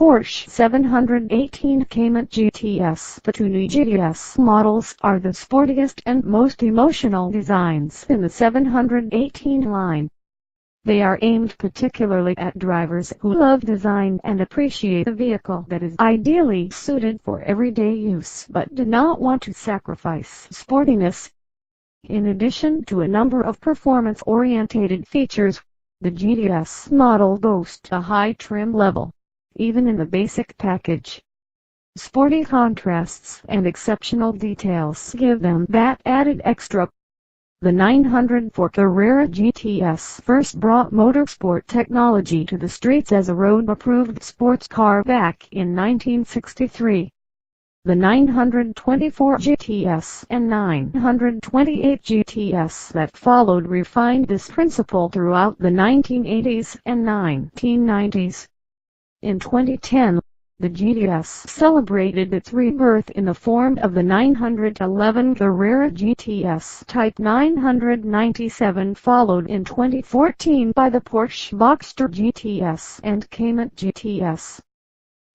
Porsche 718 Cayman GTS. The two new GTS models are the sportiest and most emotional designs in the 718 line. They are aimed particularly at drivers who love design and appreciate a vehicle that is ideally suited for everyday use but do not want to sacrifice sportiness. In addition to a number of performance-oriented features, the GTS model boasts a high trim level, even in the basic package. Sporty contrasts and exceptional details give them that added extra. The 904 Carrera GTS first brought motorsport technology to the streets as a road-approved sports car back in 1963. The 924 GTS and 928 GTS that followed refined this principle throughout the 1980s and 1990s. In 2010, the GTS celebrated its rebirth in the form of the 911 Carrera GTS Type 997, followed in 2014 by the Porsche Boxster GTS and Cayman GTS.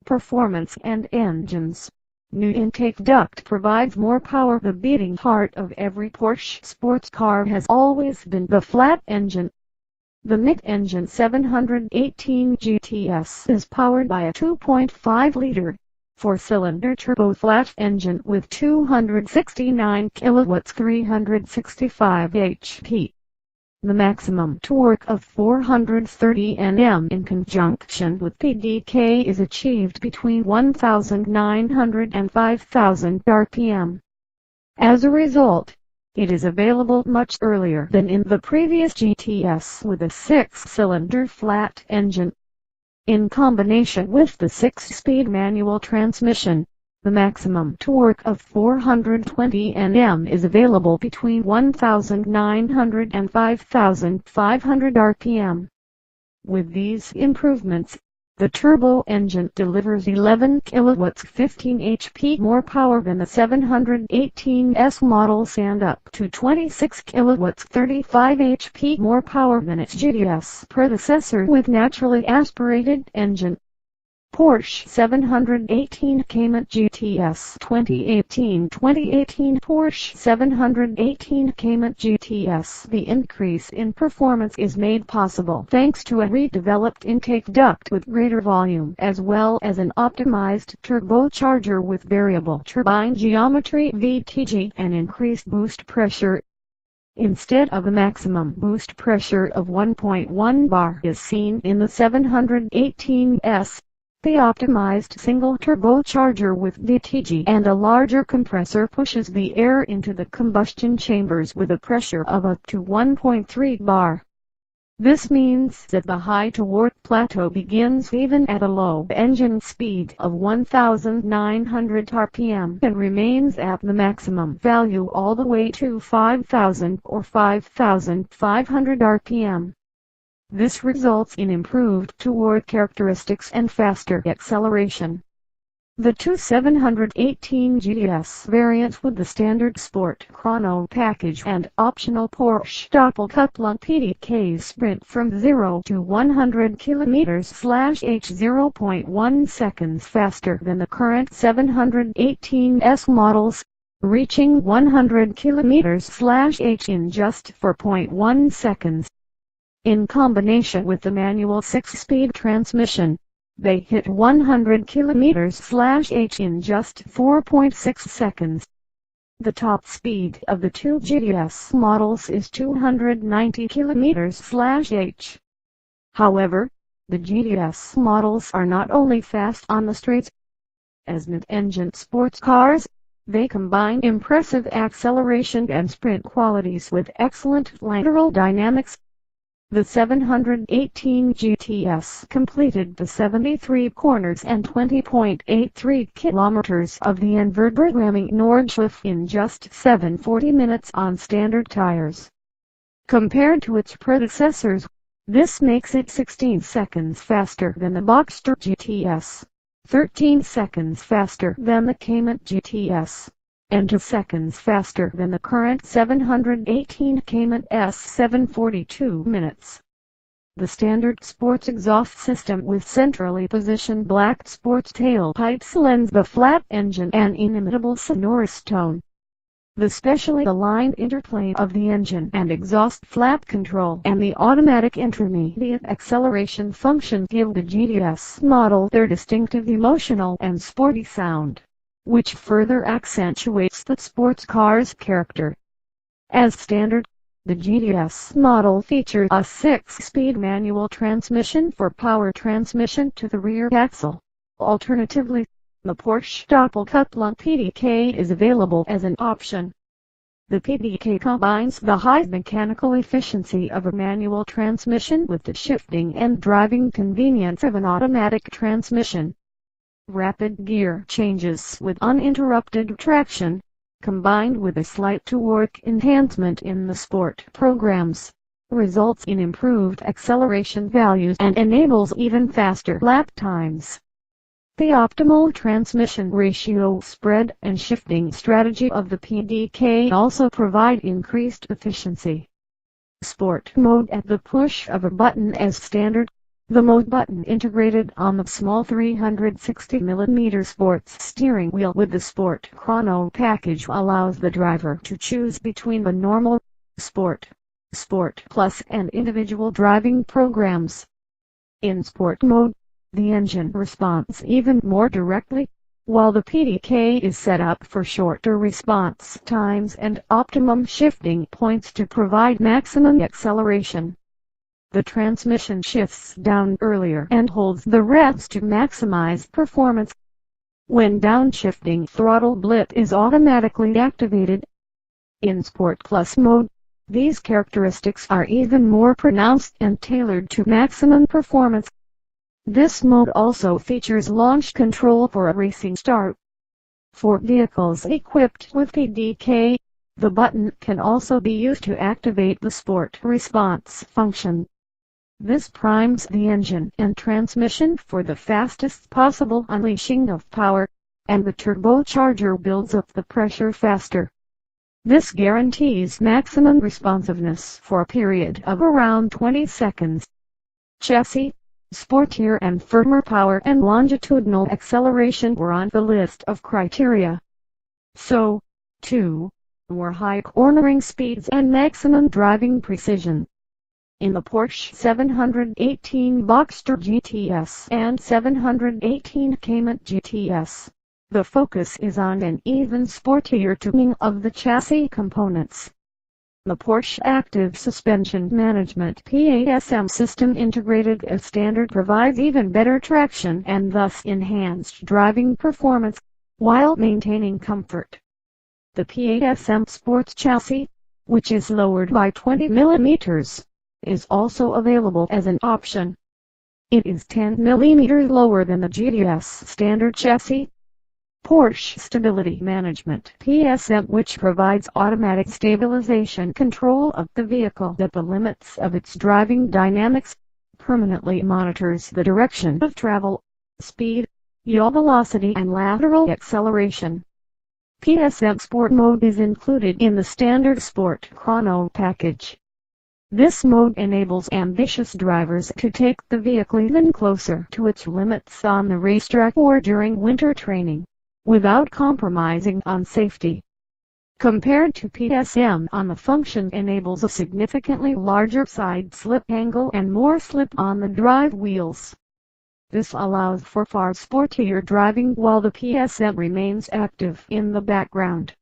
Performance and engines. New intake duct provides more power. The beating heart of every Porsche sports car has always been the flat engine. The mid-engine 718 GTS is powered by a 2.5-liter, 4-cylinder turbo-flat engine with 269 kilowatts 365 HP. The maximum torque of 430 Nm in conjunction with PDK is achieved between 1,900 and 5,000 RPM. As a result, it is available much earlier than in the previous GTS with a 6-cylinder flat engine. In combination with the 6-speed manual transmission, the maximum torque of 420 Nm is available between 1,900 and 5,500 RPM. With these improvements, the turbo engine delivers 11 kilowatts 15 HP more power than the 718S models and up to 26 kilowatts 35 HP more power than its GTS predecessor with naturally aspirated engine. Porsche 718 Cayman GTS 2018 Porsche 718 Cayman GTS. The increase in performance is made possible thanks to a redeveloped intake duct with greater volume as well as an optimized turbocharger with variable turbine geometry (VTG) and increased boost pressure. Instead of a maximum boost pressure of 1.1 bar as seen in the 718S, the optimized single turbocharger with VTG and a larger compressor pushes the air into the combustion chambers with a pressure of up to 1.3 bar. This means that the high torque plateau begins even at a low engine speed of 1,900 RPM and remains at the maximum value all the way to 5,000 or 5,500 RPM. This results in improved torque characteristics and faster acceleration. The two 718 GTS variants with the standard Sport Chrono Package and optional Porsche Doppelkupplung PDK sprint from 0 to 100 km/h 0.1 seconds faster than the current 718S models, reaching 100 km/h in just 4.1 seconds. In combination with the manual 6-speed transmission, they hit 100 km/h in just 4.6 seconds. The top speed of the two GTS models is 290 km/h. However, the GTS models are not only fast on the streets. As mid-engine sports cars, they combine impressive acceleration and sprint qualities with excellent lateral dynamics. The 718 GTS completed the 73 corners and 20.83 kilometers of the Enverbramming Nordschleife in just 7:40 minutes on standard tires. Compared to its predecessors, this makes it 16 seconds faster than the Boxster GTS, 13 seconds faster than the Cayman GTS, and 2 seconds faster than the current 718 Cayman S 7:42 minutes. The standard sports exhaust system with centrally positioned black sports tailpipes lends the flat engine an inimitable sonorous tone. The specially aligned interplay of the engine and exhaust flap control and the automatic intermediate acceleration function give the GTS model their distinctive emotional and sporty sound, which further accentuates the sports car's character. As standard, the GTS model features a 6-speed manual transmission for power transmission to the rear axle. Alternatively, the Porsche Doppelkupplung PDK is available as an option. The PDK combines the high mechanical efficiency of a manual transmission with the shifting and driving convenience of an automatic transmission. Rapid gear changes with uninterrupted traction, combined with a slight torque enhancement in the sport programs, results in improved acceleration values and enables even faster lap times. The optimal transmission ratio spread and shifting strategy of the PDK also provide increased efficiency. Sport mode at the push of a button as standard. The mode button integrated on the small 360mm sports steering wheel with the Sport Chrono Package allows the driver to choose between the normal, Sport, Sport Plus and individual driving programs. In Sport mode, the engine responds even more directly, while the PDK is set up for shorter response times and optimum shifting points to provide maximum acceleration. The transmission shifts down earlier and holds the revs to maximize performance. When downshifting, throttle blip is automatically activated. In Sport Plus mode, these characteristics are even more pronounced and tailored to maximum performance. This mode also features launch control for a racing start. For vehicles equipped with PDK, the button can also be used to activate the Sport Response function. This primes the engine and transmission for the fastest possible unleashing of power, and the turbocharger builds up the pressure faster. This guarantees maximum responsiveness for a period of around 20 seconds. Chassis, sportier and firmer power and longitudinal acceleration were on the list of criteria. So, too, were high cornering speeds and maximum driving precision. In the Porsche 718 Boxster GTS and 718 Cayman GTS, the focus is on an even sportier tuning of the chassis components. The Porsche Active Suspension Management PASM system integrated as standard provides even better traction and thus enhanced driving performance, while maintaining comfort. The PASM Sports Chassis, which is lowered by 20 mm, is also available as an option. It is 10 mm lower than the GTS standard chassis. Porsche Stability Management PSM, which provides automatic stabilization control of the vehicle at the limits of its driving dynamics, permanently monitors the direction of travel, speed, yaw velocity and lateral acceleration. PSM Sport mode is included in the standard Sport Chrono Package. This mode enables ambitious drivers to take the vehicle even closer to its limits on the racetrack or during winter training, without compromising on safety. Compared to PSM on the function enables a significantly larger side slip angle and more slip on the drive wheels. This allows for far sportier driving while the PSM remains active in the background.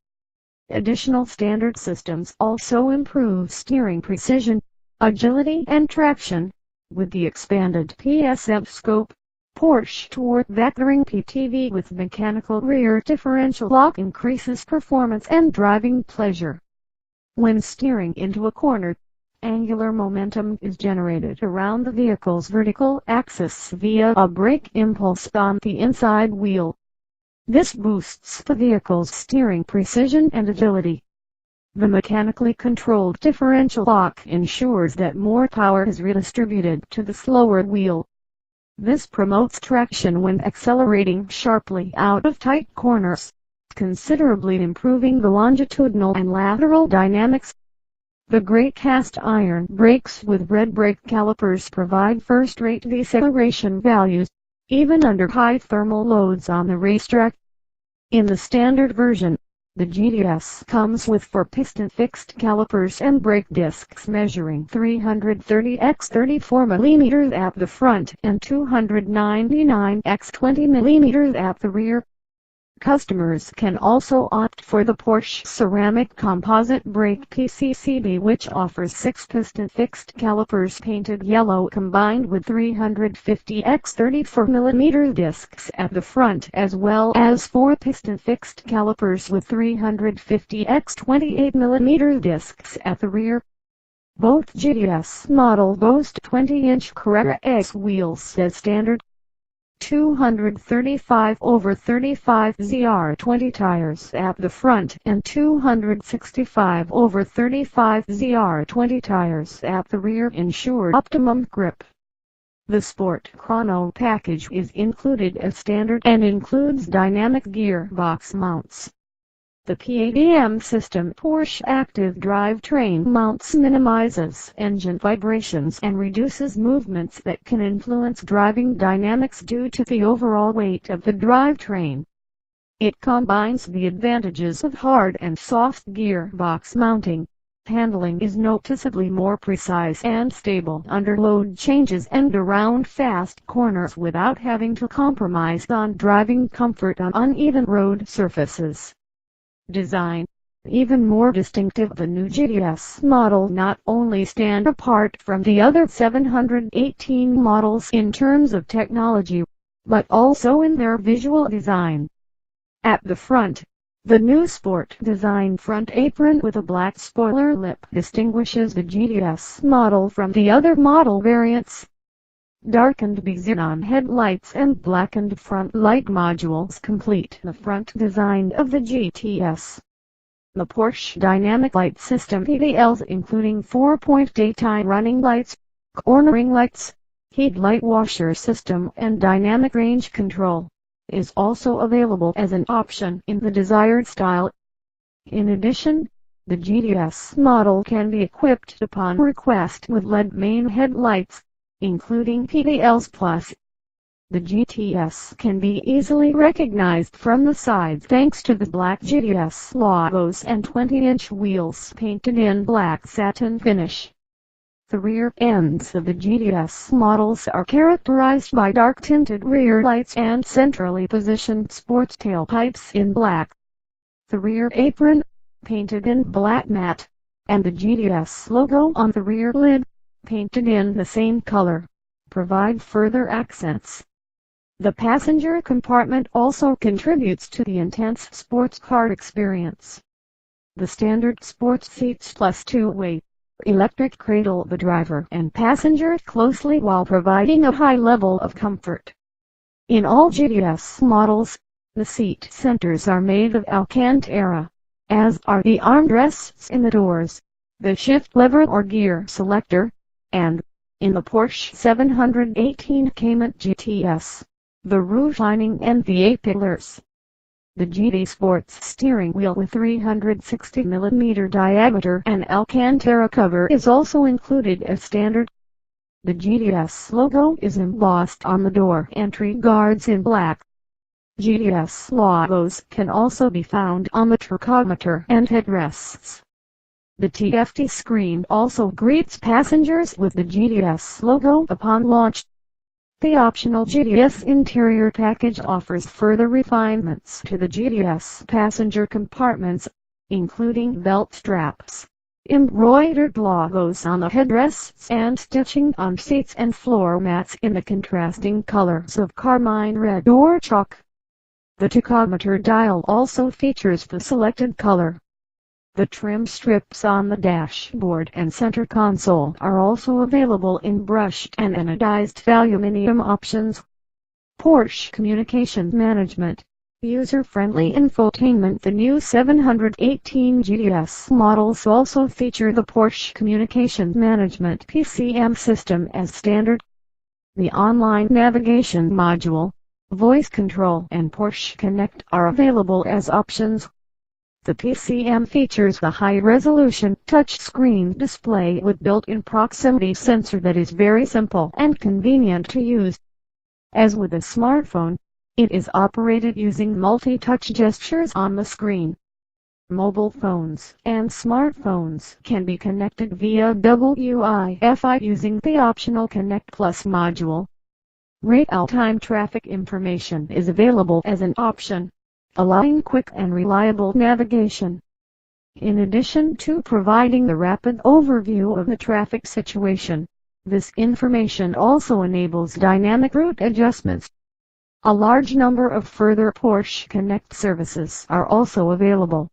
Additional standard systems also improve steering precision, agility and traction. With the expanded PSM scope, Porsche Torque Vectoring PTV with mechanical rear differential lock increases performance and driving pleasure. When steering into a corner, angular momentum is generated around the vehicle's vertical axis via a brake impulse on the inside wheel. This boosts the vehicle's steering precision and agility. The mechanically controlled differential lock ensures that more power is redistributed to the slower wheel. This promotes traction when accelerating sharply out of tight corners, considerably improving the longitudinal and lateral dynamics. The great cast iron brakes with red brake calipers provide first-rate deceleration values, even under high thermal loads on the racetrack. In the standard version, the GTS comes with 4-piston fixed calipers and brake discs measuring 330 x 34 mm at the front and 299 x 20 mm at the rear. Customers can also opt for the Porsche Ceramic Composite Brake PCCB, which offers 6-piston fixed calipers painted yellow combined with 350 x 34 mm discs at the front, as well as 4-piston fixed calipers with 350 x 28 mm discs at the rear. Both GTS models boast 20-inch Carrera X wheels as standard, 235/35 ZR20 tires at the front and 265/35 ZR20 tires at the rear ensure optimum grip. The Sport Chrono Package is included as standard and includes dynamic gearbox mounts. The PADM system Porsche Active Drivetrain mounts minimizes engine vibrations and reduces movements that can influence driving dynamics due to the overall weight of the drivetrain. It combines the advantages of hard and soft gearbox mounting. Handling is noticeably more precise and stable under load changes and around fast corners without having to compromise on driving comfort on uneven road surfaces. Design. Even more distinctive, the new GTS model not only stand apart from the other 718 models in terms of technology, but also in their visual design. At the front, the new Sport design front apron with a black spoiler lip distinguishes the GTS model from the other model variants. Darkened xenon headlights and blackened front light modules complete the front design of the GTS. The Porsche Dynamic Light System PDLs, including 4-point daytime running lights, cornering lights, headlight washer system and dynamic range control, is also available as an option in the desired style. In addition, the GTS model can be equipped upon request with LED main headlights, including PDLs Plus. The GTS can be easily recognized from the sides thanks to the black GTS logos and 20-inch wheels painted in black satin finish. The rear ends of the GTS models are characterized by dark tinted rear lights and centrally positioned sports tailpipes in black. The rear apron, painted in black matte, and the GTS logo on the rear lid, painted in the same color, provide further accents. The passenger compartment also contributes to the intense sports car experience. The standard sports seats plus two-way electric cradle the driver and passenger closely while providing a high level of comfort. In all GTS models, the seat centers are made of Alcantara, as are the armrests in the doors, the shift lever or gear selector, and, in the Porsche 718 Cayman GTS, the roof lining and the A-pillars. The GT Sports steering wheel with 360 mm diameter and Alcantara cover is also included as standard. The GTS logo is embossed on the door entry guards in black. GTS logos can also be found on the tachometer and headrests. The TFT screen also greets passengers with the GTS logo upon launch. The optional GTS interior package offers further refinements to the GTS passenger compartments, including belt straps, embroidered logos on the headrests and stitching on seats and floor mats in the contrasting colors of carmine red or chalk. The tachometer dial also features the selected color. The trim strips on the dashboard and center console are also available in brushed and anodized aluminum options. Porsche Communication Management, user-friendly infotainment. The new 718 GTS models also feature the Porsche Communication Management PCM system as standard. The online navigation module, voice control and Porsche Connect are available as options. The PCM features a high-resolution touchscreen display with built-in proximity sensor that is very simple and convenient to use. As with a smartphone, it is operated using multi-touch gestures on the screen. Mobile phones and smartphones can be connected via Wi-Fi using the optional Connect Plus module. Real-time traffic information is available as an option, allowing quick and reliable navigation. In addition to providing the rapid overview of the traffic situation, this information also enables dynamic route adjustments. A large number of further Porsche Connect services are also available.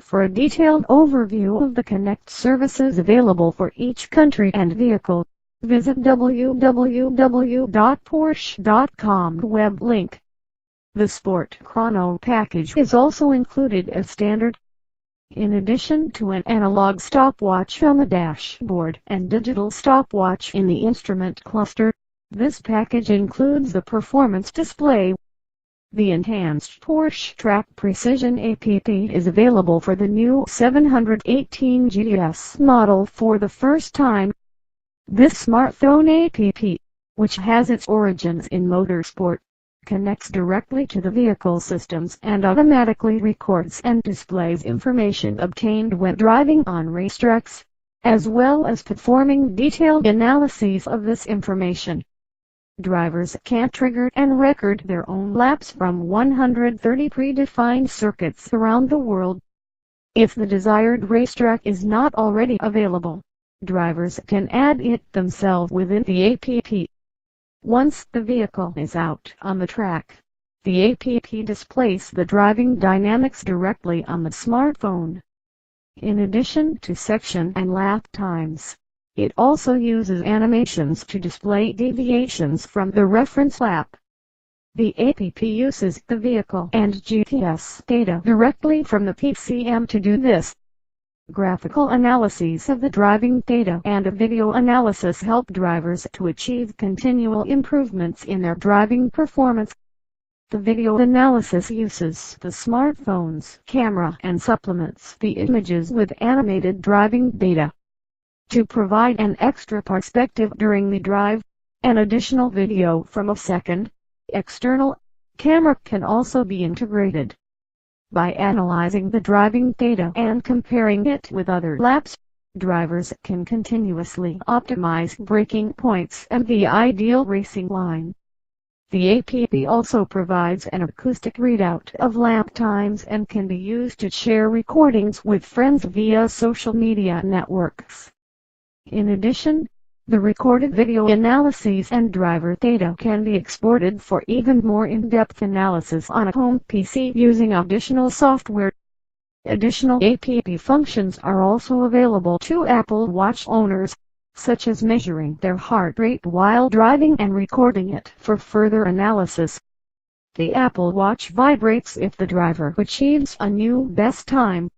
For a detailed overview of the Connect services available for each country and vehicle, visit www.porsche.com web link. The Sport Chrono Package is also included as standard. In addition to an analog stopwatch on the dashboard and digital stopwatch in the instrument cluster, this package includes the performance display. The enhanced Porsche Track Precision app is available for the new 718 GTS model for the first time. This smartphone app, which has its origins in motorsport, connects directly to the vehicle systems and automatically records and displays information obtained when driving on racetracks, as well as performing detailed analyses of this information. Drivers can trigger and record their own laps from 130 predefined circuits around the world. If the desired racetrack is not already available, drivers can add it themselves within the app. Once the vehicle is out on the track, the app displays the driving dynamics directly on the smartphone. In addition to section and lap times, it also uses animations to display deviations from the reference lap. The app uses the vehicle and GTS data directly from the PCM to do this. Graphical analyses of the driving data and a video analysis help drivers to achieve continual improvements in their driving performance. The video analysis uses the smartphone's camera and supplements the images with animated driving data. To provide an extra perspective during the drive, an additional video from a second, external camera can also be integrated. By analyzing the driving data and comparing it with other laps, drivers can continuously optimize braking points and the ideal racing line. The app also provides an acoustic readout of lap times and can be used to share recordings with friends via social media networks. In addition, the recorded video analyses and driver data can be exported for even more in-depth analysis on a home PC using additional software. Additional app functions are also available to Apple Watch owners, such as measuring their heart rate while driving and recording it for further analysis. The Apple Watch vibrates if the driver achieves a new best time.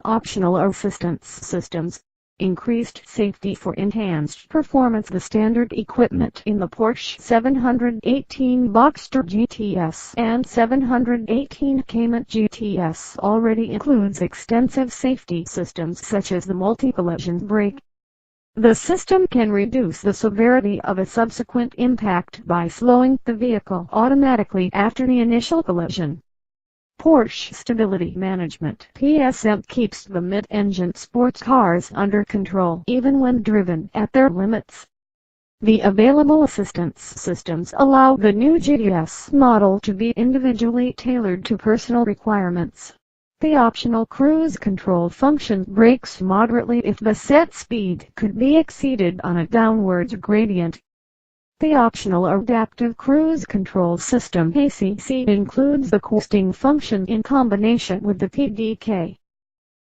Optional assistance systems. Increased safety for enhanced performance. The standard equipment in the Porsche 718 Boxster GTS and 718 Cayman GTS already includes extensive safety systems such as the multi-collision brake. The system can reduce the severity of a subsequent impact by slowing the vehicle automatically after the initial collision. Porsche Stability Management (PSM) keeps the mid-engine sports cars under control even when driven at their limits. The available assistance systems allow the new GTS model to be individually tailored to personal requirements. The optional cruise control function brakes moderately if the set speed could be exceeded on a downwards gradient. The optional adaptive cruise control system (ACC) includes the coasting function in combination with the PDK.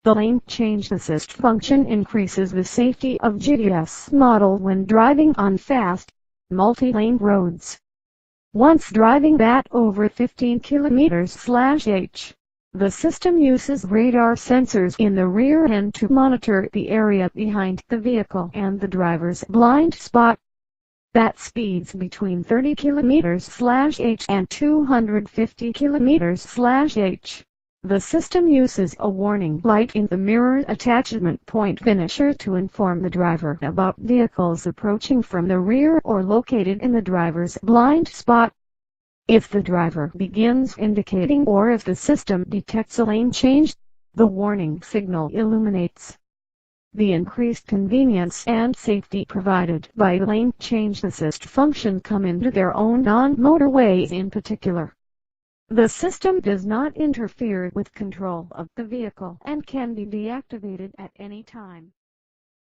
The lane change assist function increases the safety of GTS model when driving on fast, multi-lane roads. Once driving at over 15 km/h, the system uses radar sensors in the rear end to monitor the area behind the vehicle and the driver's blind spot. At speeds between 30 km/h and 250 km/h, The system uses a warning light in the mirror attachment point finisher to inform the driver about vehicles approaching from the rear or located in the driver's blind spot. If the driver begins indicating or if the system detects a lane change, the warning signal illuminates. The increased convenience and safety provided by lane change assist function come into their own on motorways in particular. The system does not interfere with control of the vehicle and can be deactivated at any time.